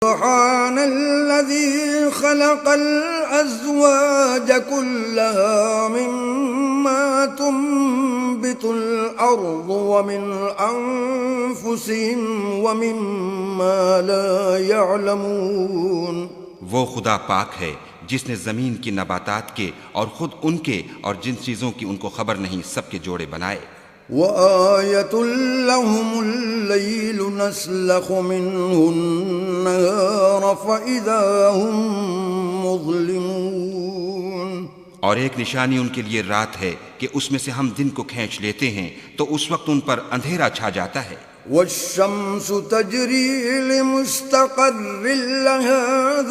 سبحان الذي خلق الأزواج كلها مما تنبت الأرض ومن أنفسهم ومما لا يعلمون. وہ خدا پاک ہے جس نے زمین کی نباتات کے اور خود ان کے اور جن چیزوں کی ان کو خبر نہیں سب کے جوڑے بنائے. وآية لهم الليل نسلخ منه النهار فإذا هم مظلمون. اور ایک نشانی ان کے لیے رات ہے کہ اس میں سے ہم دن کو کھینچ لیتے ہیں تو اس وقت ان پر اندھیرا چھا جاتا ہے. والشمس تجري لمستقر لها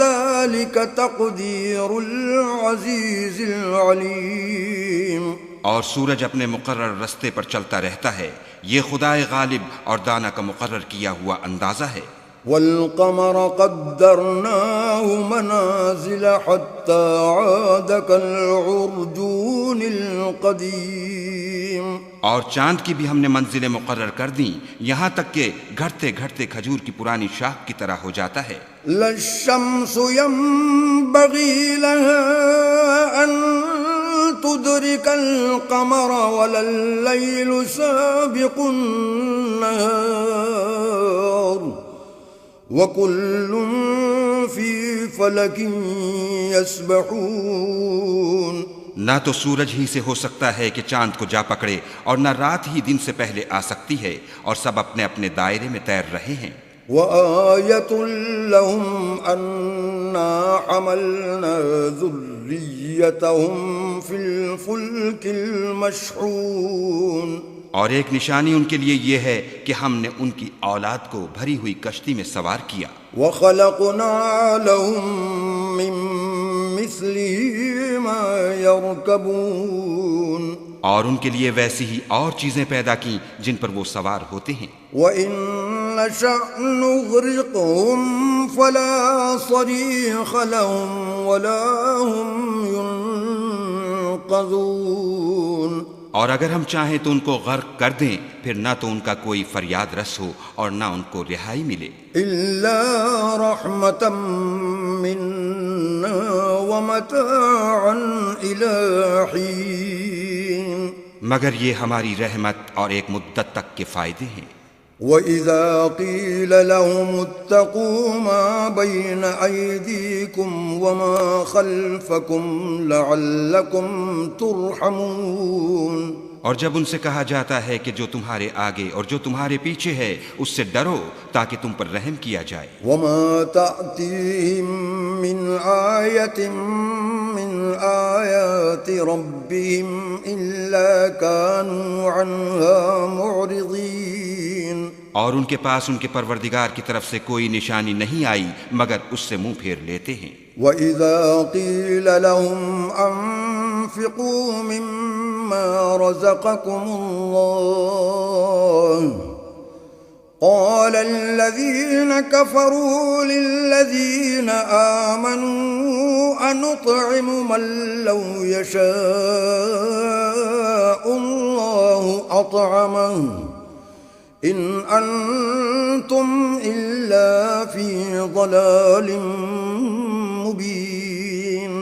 ذلك تقدير العزيز العليم. اور سورج اپنے مقرر رستے پر چلتا رہتا ہے، یہ خدائے غالب اور دانا کا مقرر کیا ہوا اندازہ ہے. والقمر قدرناه منازل حتى عاد كالعرجون القديم. اور چاند کی بھی ہم نے منزلیں مقرر کر دیں یہاں تک کہ گھٹتے گھٹتے کھجور کی پرانی شاخ کی طرح ہو جاتا ہے. لا الشمس ينبغي لها أن تدرك القمر ولا الليل سابق النهار وكل في فلك يسبحون. نہ تو سورج ہی سے ہو سکتا ہے کہ چاند کو جا پکڑے اور نہ رات ہی دن سے پہلے آ سکتی ہے، اور سب اپنے اپنے دائرے میں تیر رہے ہیں. وآية لهم أنا حملنا ذريتهم في الفلك المشحون. اور ایک نشانی ان کے لیے یہ ہے کہ ہم نے ان کی اولاد کو بھری ہوئی کشتی میں سوار کیا. وخلقنا لهم من مثله ما يركبون. اور ان کے لیے ویسی ہی اور چیزیں پیدا کی جن پر وہ سوار ہوتے ہیں. وَإِن نَّشَأْ نُغْرِقْهُمْ فَلَا صَرِيخَ لَهُمْ وَلَا هُمْ يُنقَذُونَ. اور اگر ہم چاہیں تو ان کو غرق کر دیں، پھر نہ تو ان کا کوئی فریاد رس ہو اور نہ ان کو رہائی ملے. إِلَّا رَحْمَةً مِّنَّا وَمَتَاعًا إِلَىٰ حِينٍ. مگر یہ ہماری رحمت اور ایک مدت تک کے فائدے ہیں. وَإِذَا قِيلَ لَهُمُ اتَّقُوا مَا بَيْنَ أَيْدِيكُمْ وَمَا خَلْفَكُمْ لَعَلَّكُمْ تُرْحَمُونَ. اور جب ان سے کہا جاتا ہے کہ جو تمہارے آگے اور جو تمہارے پیچھے ہے اس سے ڈرو تاکہ تم پر رحم کیا جائے. وَمَا تَأْتِيهِم مِّنْ آيَةٍ مِّنْ آيَاتِ رَبِّهِمْ إِلَّا كَانُوا عَنْهَا مُعْرِضِينَ. اور ان کے پاس ان کے پروردگار کی طرف سے کوئی نشانی نہیں آئی مگر اس سے منہ پھیر لیتے ہیں. وَإِذَا قِيلَ لَهُمْ أَنفِقُوا مِمَّا رَزَقَكُمُ اللَّهُ قَالَ الَّذِينَ كَفَرُوا لِلَّذِينَ آمَنُوا أَنُطْعِمُ مَن لَّوْ يَشَاءُ اللَّهُ أَطْعَمَهُ إِنْ أَنْتُمْ إِلَّا فِي ضَلَالٍ مُبِينٍ.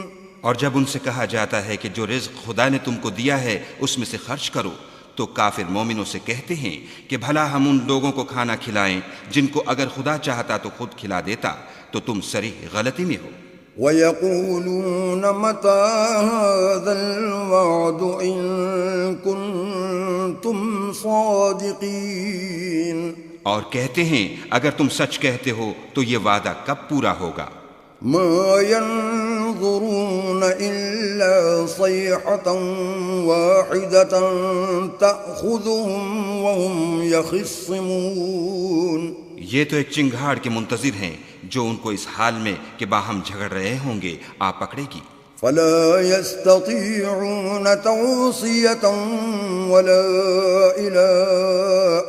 اور جب ان سے کہا جاتا ہے کہ جو رزق خدا نے تم کو دیا ہے اس میں سے خرچ کرو تو کافر مومنوں سے کہتے ہیں کہ بھلا ہم ان لوگوں کو کھانا کھلائیں جن کو اگر خدا چاہتا تو خود کھلا دیتا، تو تم صریح غلطی میں ہو. وَيَقُولُونَ مَتَىٰ هَٰذَا الْوَعْدُ إِن كُنتُمْ صَادِقِينَ. اور کہتے ہیں اگر تم سچ کہتے ہو تو یہ وعدہ کب پورا ہوگا. مَا يَنظُرُونَ إِلَّا صَيْحَةً وَاحِدَةً تَأْخُذُهُمْ وَهُمْ يَخِصِّمُونَ. یہ تو ایک چنگھاڑ کے منتظر ہیں جو ان کو اس حال میں کہ باہم جھگڑ رہے ہوں گے آ پکڑے گی. فَلَا يَسْتَطِيعُونَ تَوْصِيَةً وَلَا إِلَىٰ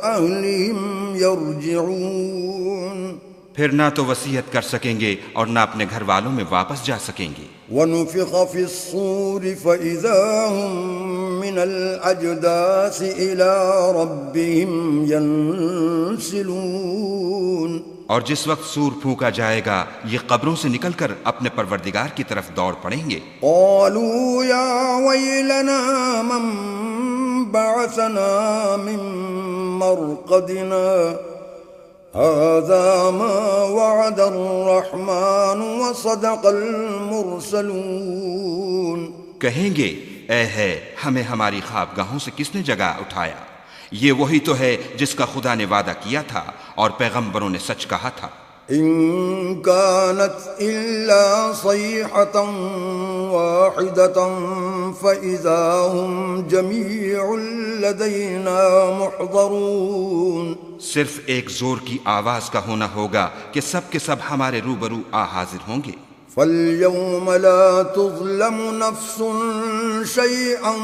أَهْلِهِمْ يَرْجِعُونَ. پھر نہ تو وصیت کر سکیں گے اور نہ اپنے گھر والوں میں واپس جا سکیں گے. وَنُفِخَ فِي الصُّورِ فَإِذَا هُم مِّنَ الْأَجْدَاثِ إِلَىٰ رَبِّهِمْ يَنسِلُونَ. اور جس وقت سور پھونکا جائے گا یہ قبروں سے نکل کر اپنے پروردگار کی طرف دوڑ پڑیں گے۔ قالوا يا ويلنا من بعثنا من مرقدنا هذا ما وعد الرحمن وصدق المرسلون۔ کہیں گے اے ہے ہمیں ہماری خوابگاہوں سے کس نے جگا اٹھایا، یہ وہی تو ہے جس کا خدا نے وعدہ کیا تھا اور پیغمبروں نے سچ کہا تھا۔ إن كانت إلا صيحة واحدة فإذا هم جميع لدينا محضرون۔ صرف ایک زور کی آواز کا ہونا ہوگا کہ سب کے سب ہمارے روبرو آ حاضر ہوں گے۔ فاليوم لا تظلم نفس شيئا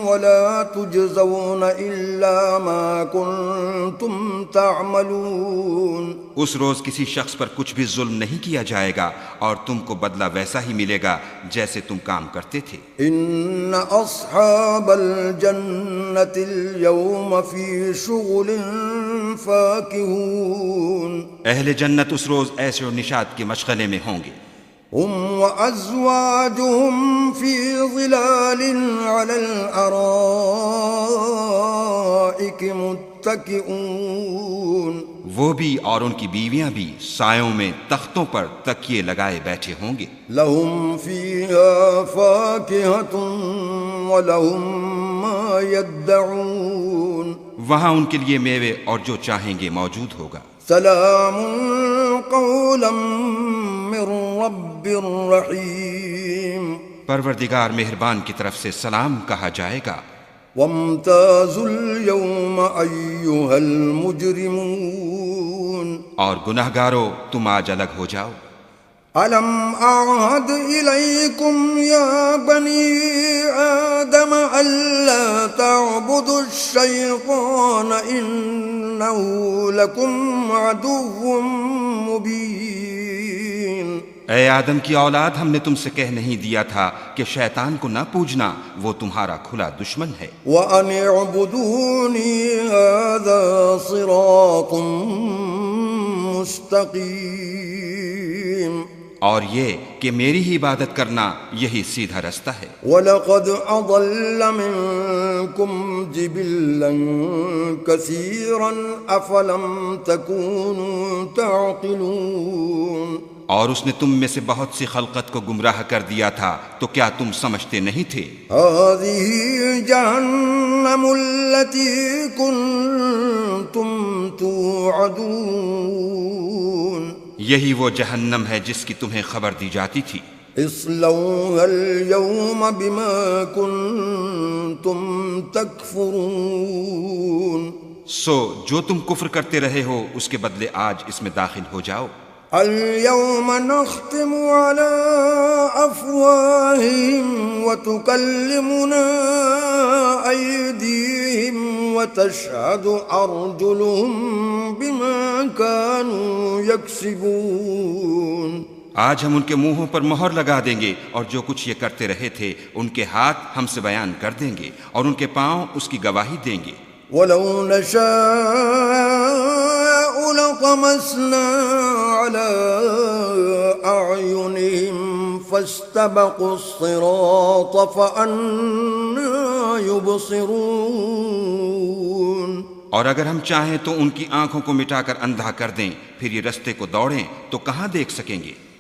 ولا تجزون إلا ما كنتم تعملون۔ اس روز کسی شخص پر کچھ بھی ظلم نہیں کیا جائے گا اور تم کو بدلہ ویسا ہی ملے گا جیسے تم کام کرتے تھے۔ إن أصحاب الجنة اليوم في شغل فاكهون۔ اہل جنت اس روز ایسے و نشاط کے مشغلے میں ہوں گے۔ هم وأزواجهم في ظلال على الأرائك متكئون۔ وہ بھی اور ان کی بیویاں بھی سایوں میں تختوں پر تکیے لگائے بیٹھے ہوں گے۔ لهم فيها فاكهة ولهم ما يدعون۔ وہاں ان کے لیے میوے اور جو چاہیں گے موجود ہوگا۔ سلام قولا من رب رحیم۔ پروردگار مہربان کی طرف سے سلام کہا جائے گا۔ وامتازوا اليوم أيها المجرمون۔ اور گناہگارو تم آج الگ ہو جاؤ۔ ألم أعهد إليكم يا بني آدم ألا تعبدوا الشيطان إنه لكم عدو مبين۔ اے آدم کی اولاد، ہم نے تم سے کہہ نہیں دیا تھا کہ شیطان کو نہ پوجنا، وہ تمہارا کھلا دشمن ہے۔ وأن اعبدوني هذا صراط مستقيم۔ اور یہ کہ میری ہی عبادت کرنا یہی سیدھا رستہ ہے۔ وَلَقَدْ أَضَلَّ مِنكُمْ جِبِلًّا كَثِيرًا أَفَلَمْ تَكُونُوا تَعْقِلُونَ۔ اور اس نے تم میں سے بہت سی خلقت کو گمراہ کر دیا تھا، تو کیا تم سمجھتے نہیں تھے؟ هَذِهِ جَهَنَّمُ الَّتِي كُنتُمْ تُوعَدُونَ۔ یہی وہ جہنم ہے جس کی تمہیں خبر دی جاتی تھی۔ اصلوها اليوم بما كنتم تكفرون۔ سو جو تم کفر کرتے رہے ہو اس کے بدلے آج اس میں داخل ہو جاؤ۔ اليوم نختم على أفواههم وتكلمنا أيديهم وتشهد أرجلهم بما كانوا يكسبون۔ آج ہم ان کے منہوں پر مہر لگا دیں گے اور جو کچھ یہ کرتے رہے تھے ان کے ہاتھ ہم سے بیان کر دیں گے اور ان کے پاؤں اس کی گواہی دیں گے۔ وَلَوْ نَشَاءُ لَطَمَسْنَا عَلَىٰ أَعْيُنِهِمْ فَاسْتَبَقُوا الصِّرَاطَ فَأَنَّىٰ يُبْصِرُونَ۔ اور اگر ہم چاہیں تو ان کی آنکھوں کو مٹا کر اندھا کر دیں، پھر یہ رستے کو دوڑیں تو کہاں دیکھ سکیں گے؟